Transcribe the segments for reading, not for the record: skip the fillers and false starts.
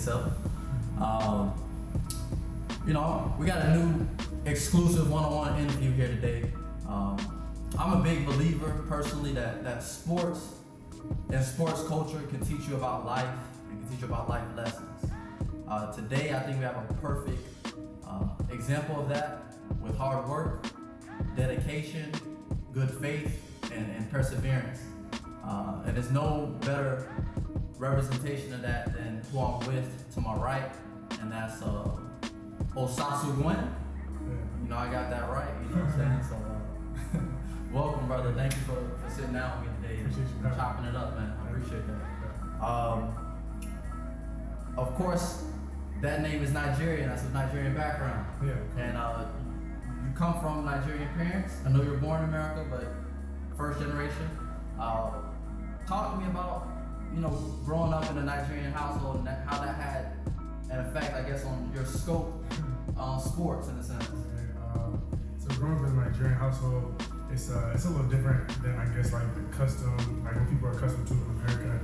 yourself. You know, we got a new exclusive one-on-one interview here today. I'm a big believer personally that sports and sports culture can teach you about life and can teach you about life lessons. Today, I think we have a perfect example of that with hard work, dedication, good faith, and perseverance. And there's no better representation of that than who I'm with to my right, and that's Osasu Osaghae. You know, I got that right, you know what I'm saying? So, welcome, brother. Thank you for sitting down with me today and chopping it up, man. I appreciate that. Of course, that name is Nigerian. That's a Nigerian background. Yeah. And you come from Nigerian parents. I know you were born in America, but first generation. Talk to me about, you know, growing up in a Nigerian household and how that had an effect, I guess, on your scope on sports in a sense. So growing up in a Nigerian household, it's a little different than, I guess, like the custom, like what people are accustomed to in America.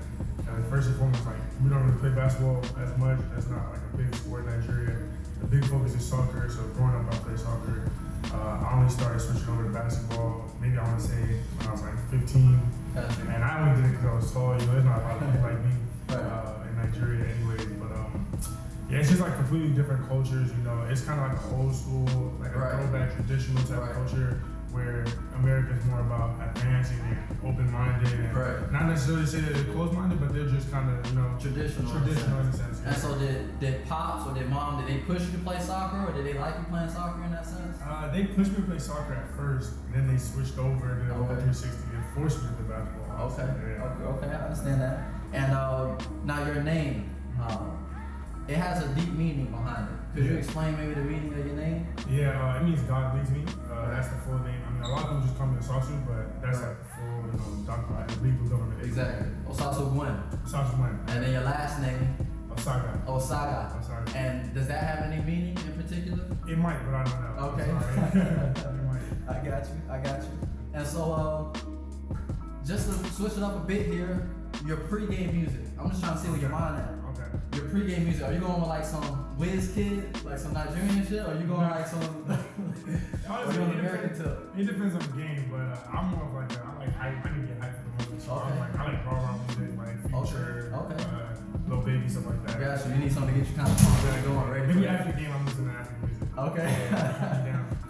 First and foremost, like, we don't really play basketball as much. That's not like a big sport in Nigeria. The big focus is soccer. So growing up, I played soccer. I only started switching over to basketball, maybe I want to say when I was like 15. And I only did it because I was tall. You know, there's not a lot of people like me in Nigeria anyway. But yeah, it's just like completely different cultures. You know, it's kind of like an old school, like a throwback traditional type of culture, where America is more about advancing and open-minded, and not necessarily say that they're closed-minded, but they're just kind of, you know, traditional in a sense. And so did pops or did mom, did they push you to play soccer, or did they like you playing soccer in that sense? They pushed me to play soccer at first, then they switched over to the 360 and forced me to play basketball. Okay, I understand that. And now your name, it has a deep meaning behind it. Could you explain maybe the meaning of your name? Yeah, it means God leads me. That's the full name. I mean, a lot of them just call me Osasu, but that's like the full, you know, document, legal government. Exactly. Osasu Osaghae. And then your last name? Osaghae. And does that have any meaning in particular? It might, but I don't know. Okay. It might. I got you. And so, just to switch it up a bit here, your pregame music. I'm just trying to see where your mind at. Your pregame music, are you going with like some whiz kid, like some Nigerian shit, or are you going like some American tip? It depends on the game, but I'm more of like I like hype. I need to get hype for the moment. So I like raw music, like Future, Lil Baby, stuff like that. Gotcha. You need something to get you kind of pumped and going ready. Maybe after the game, I'm listening to African music. Okay.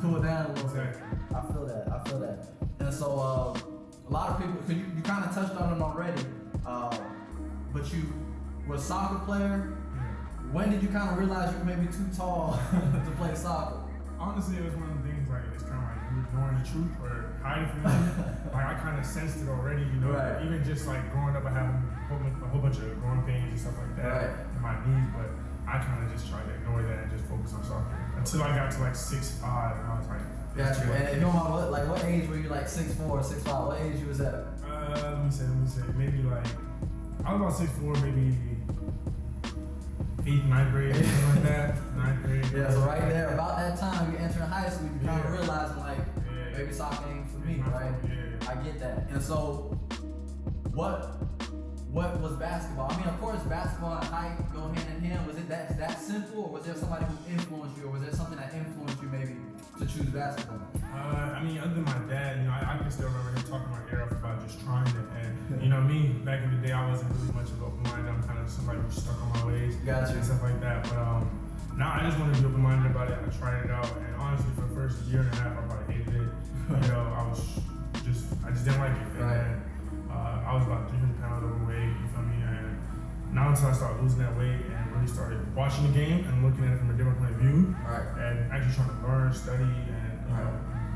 Cool it down a little bit. Exactly. I feel that. And so a lot of people, cause you kind of touched on it already, but you were a soccer player. When did you kind of realize you were maybe too tall to play soccer? Honestly, it was one of the things, like, it's kind of like you ignoring the truth or hiding from it. Like, I kind of sensed it already, you know. Even just like growing up, I had a whole bunch of growing pains and stuff like that in my knees, but I kind of just tried to ignore that and just focus on soccer until I got to like 6'5", and I was like, gotcha. And if you don't mind, what age were you, like 6'4", 6'5"? What age you was at? Let me say, maybe like, I was about 6'4", maybe 8th, 9th grade, something like that. 9th grade. Yeah, so right there, about that time, you're entering high school, you kind of realizing like, maybe soccer ain't for me, right? Yeah. I get that. And so, what was basketball? I mean, of course, basketball and height go hand in hand. Was it that simple, or was there somebody who influenced you, or was there something that influenced you maybe to choose basketball? I mean, other than my dad, you know, I can still remember him talking my ear off about just trying it. And, you know, me, back in the day, I wasn't really much of an open-minded. I'm kind of somebody who's stuck on my ways. Gotcha. And stuff like that. But now I just want to be open-minded about it. I tried it out. And honestly, for the first year and a half, I probably hated it. You know, I just didn't like it. And I was about 300 pounds overweight, you feel me? And now until I started losing that weight and really started watching the game and looking at it from a different point of view, and actually trying to learn, study, and you know,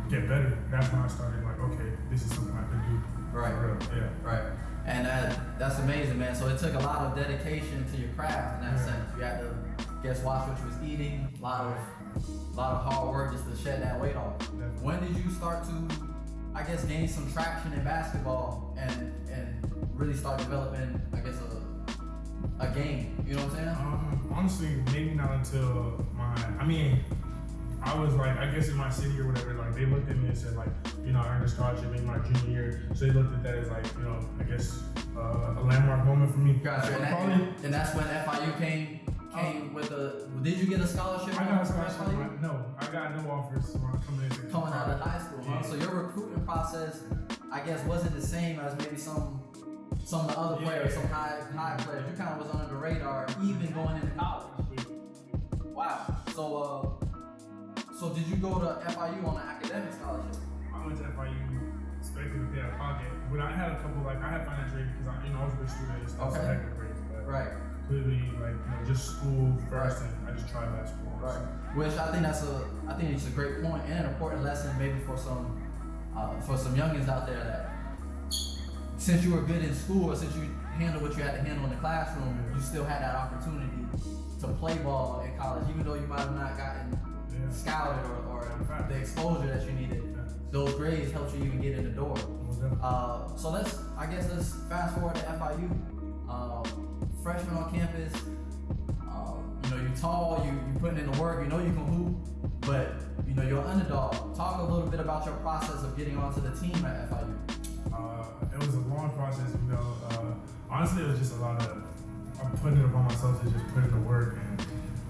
get better, that's when I started like, okay, this is something I can do. Right. For real. Yeah. Right. And that's amazing, man. So it took a lot of dedication to your craft in that sense. You had to watch what you was eating, a lot of hard work just to shed that weight off. Definitely. When did you start to, I guess, gain some traction in basketball and really start developing, I guess, a game? You know what I'm saying? Honestly, maybe not until I was like, I guess in my city or whatever, like they looked at me and said like, you know, I earned a scholarship in my junior year. So they looked at that as like, you know, I guess a landmark moment for me. Gotcha. And that's when FIU came with a. Did you get a scholarship? I got a scholarship. No, I got no offers when I coming out of high school. Huh? So your recruiting process, I guess, wasn't the same as maybe some of the other players, some high players. You kind of was under the radar, even going into college. Wow. So did you go to FIU on an academic scholarship? I went to FIU expecting to pay out of pocket, but I had a couple I had financial aid because I was a good student and stuff. Okay. So I had good grades, but Right. clearly just school first, and I just tried basketball. Right. Which I think it's a great point and an important lesson maybe for some youngins out there that since you were good in school or since you handled what you had to handle in the classroom, you still had that opportunity to play ball in college, even though you might have not gotten scouted or the exposure that you needed. Those grades helped you even get in the door. So let's fast forward to FIU. Freshman on campus. You're tall. You putting in the work. You know you can hoop, but you're an underdog. Talk a little bit about your process of getting onto the team at FIU. It was a long process. Honestly, it was just a lot of putting it upon myself to just put in the work, and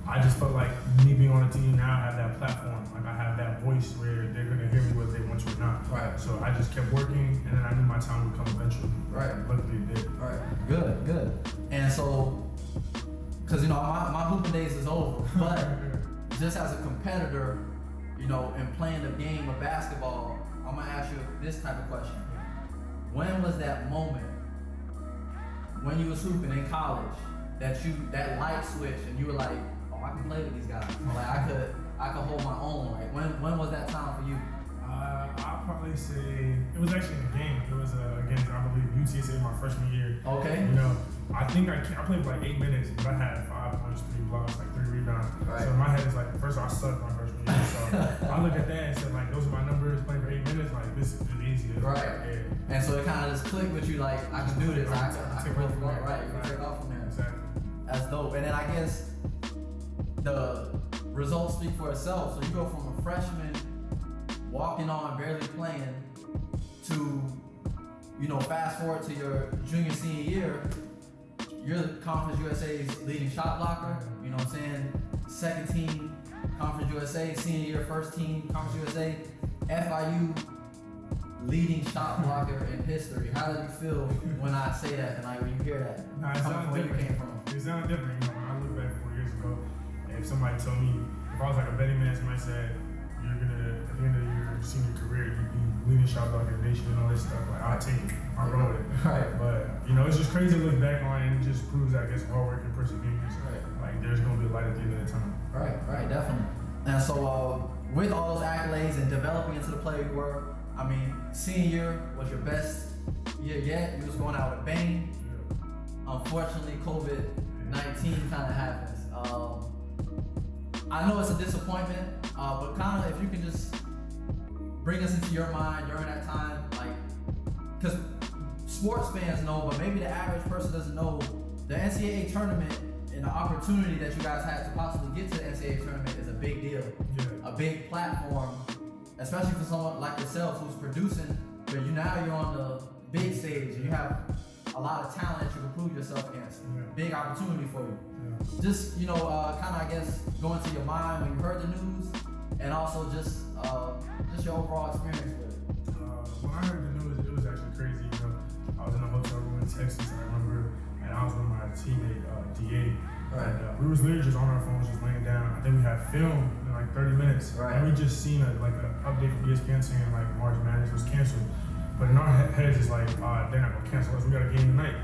I just felt like me being on the team now, I have that platform. Like I have that voice where they're gonna hear me whether they want to or not. Right. So I just kept working, and then I knew my time would come eventually. Right. Luckily it did. Right. Good. And so, because my hooping days is over, but just as a competitor, and playing the game of basketball, I'm gonna ask you this type of question. When was that moment when you was hooping in college that light switch and you were like, oh, I can play with these guys. Or like I could hold my own. Like when was that time for you? I'll probably say it was actually in a game. It was against, I believe, UTSA my freshman year. Okay. I think I played for like 8 minutes, but I had 5 points, 3 blocks, like 3 rebounds. Right. So in my head it's like, first of all, I sucked my freshman year. So I look at that and said, like, those are my numbers, playing for 8 minutes, like this is easy. Right. And so it kind of just clicked with you, like, I can do this. I can really go right. You can take off from there. Exactly. That's dope. And then I guess the results speak for itself. So you go from a freshman walking on, barely playing, to, fast forward to your senior year, you're the Conference USA's leading shot blocker, you know what I'm saying? Second team, Conference USA, senior year, first team, Conference USA, FIU leading shot blocker in history. How did you feel when I say that and when you hear that? Nah, it sounds where different. you came from? It sounds different. When I look back 4 years ago, and if somebody told me, if I was like a betting man, somebody said, you're gonna, at the end of your senior career, you'd be leading shot blocker in the nation and all this stuff, like, I'll take it. I'll roll with it. Right. But, it's just crazy to look back on, and it just proves, I guess, hard work and perseverance. Right. Like, there's gonna be a light at the end of the tunnel. Right, definitely. And so, with all those accolades and developing into the player you were, senior year was your best year yet. You was going out with a bang. Yeah. Unfortunately, COVID-19 kind of happens. I know it's a disappointment, but kind of if you can just bring us into your mind during that time, because sports fans know, but maybe the average person doesn't know, the NCAA tournament and the opportunity that you guys had to possibly get to the NCAA tournament is a big deal, a big platform, especially for someone like yourself who's producing, but you're on the big stage and you have a lot of talent that you can prove yourself against. Big opportunity for you. Just, kind of, I guess, go into your mind when you heard the news, and also just your overall experience with it. When I heard the news, it was actually crazy. I was in a hotel room in Texas, I remember, and I was with my teammate, DA. Right. And we was literally just on our phones, just laying down. I think we had film in like 30 minutes. Right. And we just seen an update from ESPN saying like March Madness was canceled. But in our heads, it's like, they're not gonna cancel us. We got a game tonight.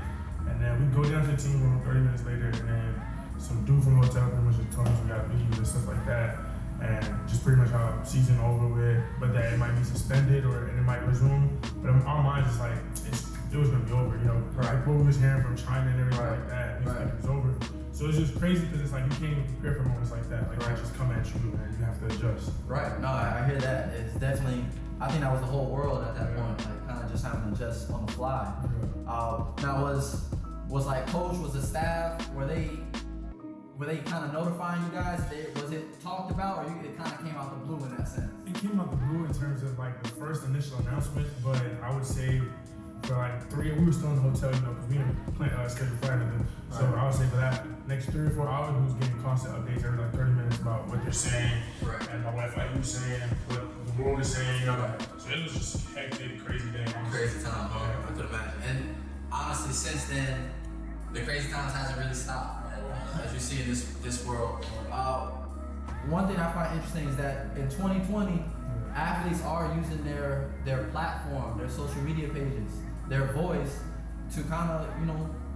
And then we go down to the team room 30 minutes later, and then some dude from the hotel pretty much just told us we got leave and stuff like that. And just pretty much how season over with, but that it might be suspended and it might resume. But in our minds, it's like, it was gonna be over, Right. Like what we was hearing from China and everything Right. like that, it was Right. like it was over. So it's just crazy because it's like you can't even prepare for moments like that. Like Right. they just come at you and you have to adjust. Right. No, I hear that. It's definitely, I think that was the whole world at that point, kind of just having to adjust on the fly. Now was the staff, were they kind of notifying you guys? Was it talked about, or it kind of came out the blue in that sense? It came out the blue in terms of like the first initial announcement, but I would say for like 3, we were still in the hotel, because we didn't plan schedule for anything. So I would say for that, next 3 or 4 hours, we was getting constant updates every like 30 minutes about what they're saying, Right. and about what FIU is saying, what the world is saying, you know. So it was just a hectic, crazy day. Crazy time, bro. I could imagine. And honestly, since then, the crazy times hasn't really stopped, right? As you see in this world. One thing I find interesting is that in 2020, athletes are using their platform, their social media pages, their voice to kind of,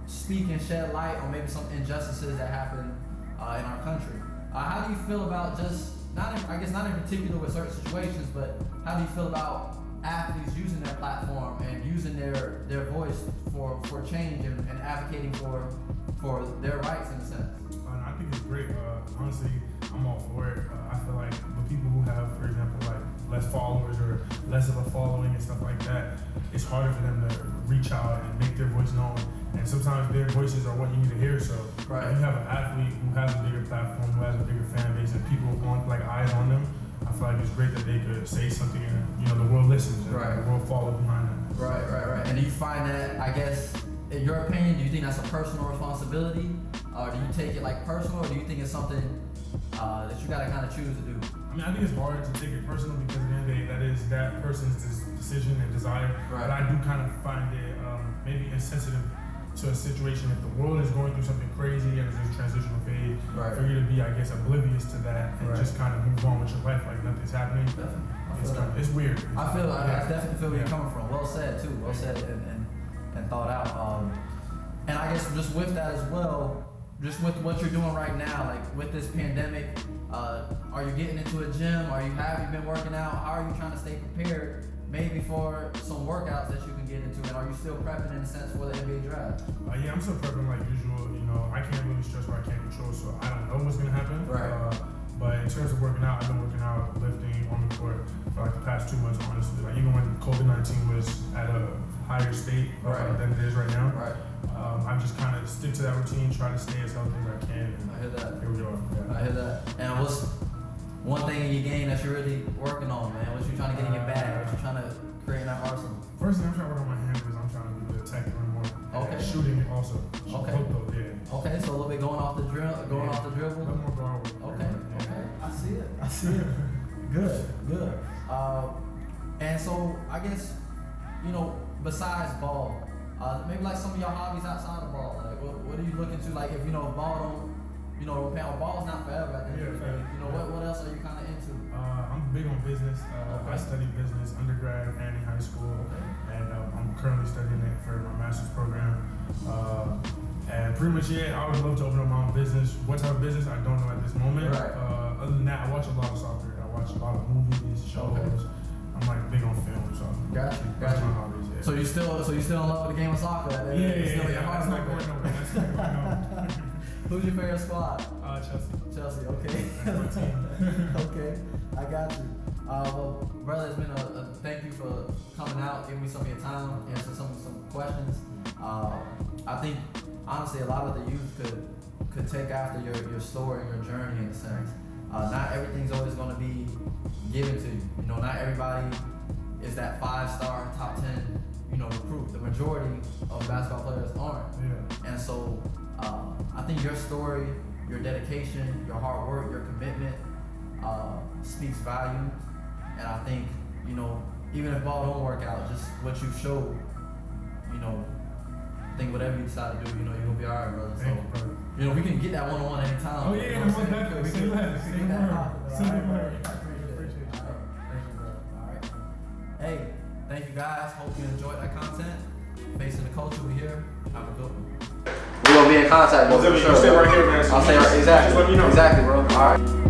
speak and shed light on maybe some injustices that happen in our country. How do you feel about not in particular with certain situations, but how do you feel about athletes using their platform and using their voice for change and advocating for their rights in a sense? I think it's great. Honestly, I'm all for it. I feel like the people who have, for example, like less followers or less of a following and stuff like that, it's harder for them to reach out and make their voice known. And sometimes their voices are what you need to hear. So if you have an athlete who has a bigger platform, who has a bigger fan base, and people want like eyes on them, I feel like it's great that they could say something and the world listens and the world follows behind them. Right. And do you find that, I guess, in your opinion, do you think that's a personal responsibility? Or do you take it like personal, or do you think it's something that you gotta kind of choose to do? I mean, I think it's hard to take it personal because at the end of the day, that is that person's decision and desire. But I do kind of find it maybe insensitive to a situation if the world is going through something crazy and there's a transitional phase, for you to be, I guess, oblivious to that and just kind of move on with your life like nothing's happening. It's weird. I definitely feel where you're coming from. Well said too. Well said and thought out. And I guess just with that as well, just with what you're doing right now, like with this pandemic, are you getting into a gym? Have you been working out? How are you trying to stay prepared? Maybe for some workouts that you can get into, and are you still prepping in a sense for the NBA draft? Yeah, I'm still prepping like usual. I can't really stress what I can't control, so I don't know what's gonna happen. But in terms of working out, I've been working out, lifting on the court for like the past 2 months, honestly. Like even when COVID-19 was at a higher state than it is right now. I just kind of stick to that routine, try to stay as healthy as I can. I hear that. Here we go. I hear that. And what's one thing in your game that you're really working on, man? What you trying to get in your bag? What you trying to create in that arsenal? First thing I'm trying to work on my handles. I'm trying to do the attacking more. Okay. Shooting also. Okay. Okay, so a little bit going off the dribble. A little more guard work. Okay. I see it. Good. And so I guess, besides ball, maybe like some of your hobbies outside of ball. Like what are you looking to? Like if ball don't, ball's not forever at the end of the day. What else are you kind of into? I'm big on business. I studied business undergrad and in high school, and I'm currently studying it for my master's program. And pretty much, I would love to open up my own business. What type of business, I don't know at this moment. Other than that, I watch a lot of soccer. I watch a lot of movies, shows. I'm like big on film, so Gotcha. That's my hobbies. Yeah. So you still in love with the game of soccer? Still your heart. That's not going nowhere. Who's your favorite squad? Chelsea. Okay. That's my team. Okay, I got you. Well, brother, it's been a thank you for coming out, giving me some of your time, answering some questions. I think honestly, a lot of the youth could take after your story and your journey in a sense. Not everything's always going to be given to you. Not everybody is that 5-star, top 10, recruit. The majority of basketball players aren't. And so I think your story, your dedication, your hard work, your commitment speaks volume. And I think, even if ball don't work out, just what you showed, I think whatever you decide to do, you're gonna be all right, brother. Thank you, brother. We can get that one-on-one anytime. Oh yeah, most definitely. Same word. Hey, thank you guys. Hope you enjoyed that content. Facing the culture, we here. Have a good one. We're gonna be in contact, bro. For sure. Stay right here, man. I'll stay right. Exactly. Just let me know. Exactly, bro. All right.